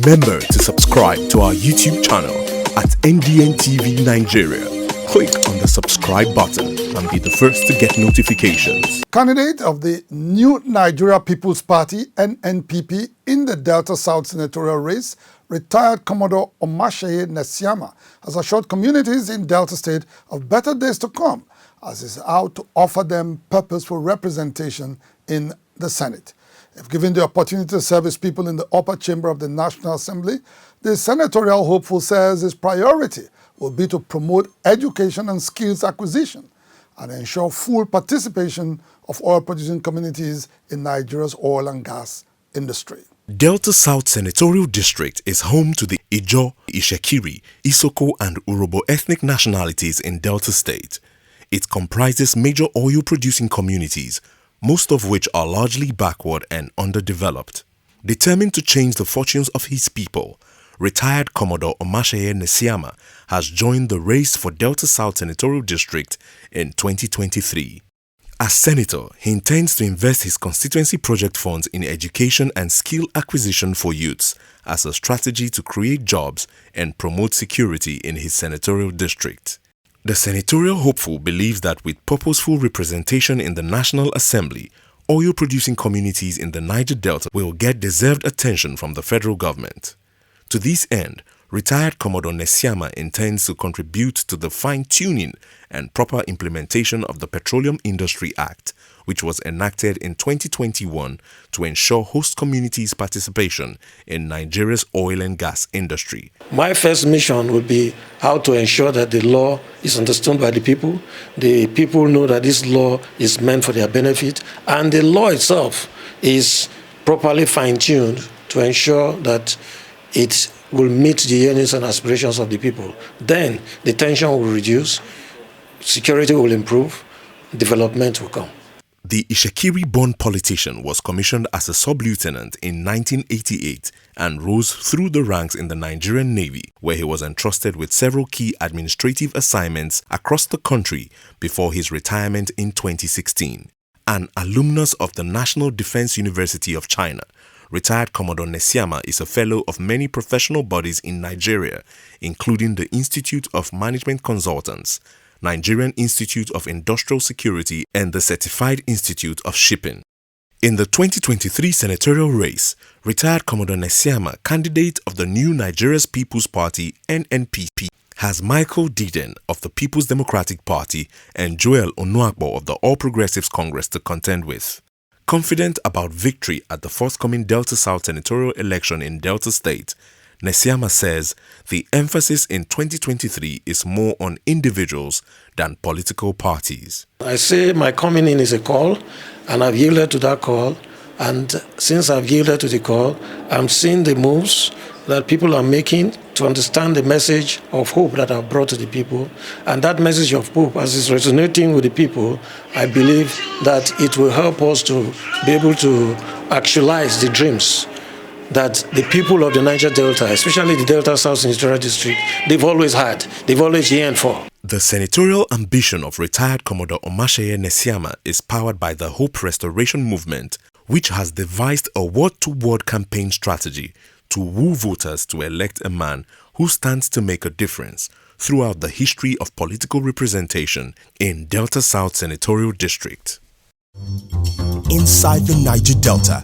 Remember to subscribe to our YouTube channel at NDNTV Nigeria. Click on the subscribe button and be the first to get notifications. Candidate of the New Nigeria People's Party (NNPP) in the Delta South senatorial race, retired Commodore Omatseye Nesiama has assured communities in Delta State of better days to come, as is out to offer them purposeful representation in the Senate. If given the opportunity to serve his people in the upper chamber of the National Assembly, the senatorial hopeful says his priority will be to promote education and skills acquisition and ensure full participation of oil-producing communities in Nigeria's oil and gas industry. Delta South Senatorial District is home to the Ijaw, Ishekiri, Isoko and URHOBO ethnic nationalities in Delta State. It comprises major oil-producing communities, most of which are largely backward and underdeveloped. Determined to change the fortunes of his people, retired Commodore Omatseye Nesiama has joined the race for Delta South Senatorial District in 2023. As senator, he intends to invest his constituency project funds in education and skill acquisition for youths as a strategy to create jobs and promote security in his senatorial district. The senatorial hopeful believes that with purposeful representation in the National Assembly, oil-producing communities in the Niger Delta will get deserved attention from the federal government. To this end, retired Commodore Nesiama intends to contribute to the fine-tuning and proper implementation of the Petroleum Industry Act, which was enacted in 2021 to ensure host communities' participation in Nigeria's oil and gas industry. My first mission would be how to ensure that the law is understood by the people know that this law is meant for their benefit, and the law itself is properly fine-tuned to ensure that it will meet the yearnings and aspirations of the people. Then the tension will reduce, security will improve, development will come. The Ishekiri-born politician was commissioned as a sub-lieutenant in 1988 and rose through the ranks in the Nigerian Navy, where he was entrusted with several key administrative assignments across the country before his retirement in 2016. An alumnus of the National Defense University of China, retired Commodore Nesiama is a fellow of many professional bodies in Nigeria, including the Institute of Management Consultants, Nigerian Institute of Industrial Security and the Certified Institute of Shipping. In the 2023 senatorial race, retired Commodore Nesiama, candidate of the New Nigeria's People's Party (NNPP), has Michael Diden of the People's Democratic Party and Joel Onuakbo of the All Progressives Congress to contend with. Confident about victory at the forthcoming Delta South senatorial election in Delta State, Nesiama says the emphasis in 2023 is more on individuals than political parties. I say my coming in is a call, and I've yielded to that call. And since I've yielded to the call, I'm seeing the moves that people are making to understand the message of hope that I've brought to the people. And that message of hope, as it's resonating with the people, I believe that it will help us to be able to actualize the dreams that the people of the Niger Delta, especially the Delta South Senatorial District, they've always had, they've always yearned for. The senatorial ambition of retired Commodore Omatseye Nesiama is powered by the Hope Restoration Movement, which has devised a word-to-word campaign strategy to woo voters to elect a man who stands to make a difference throughout the history of political representation in Delta South Senatorial District. Inside the Niger Delta,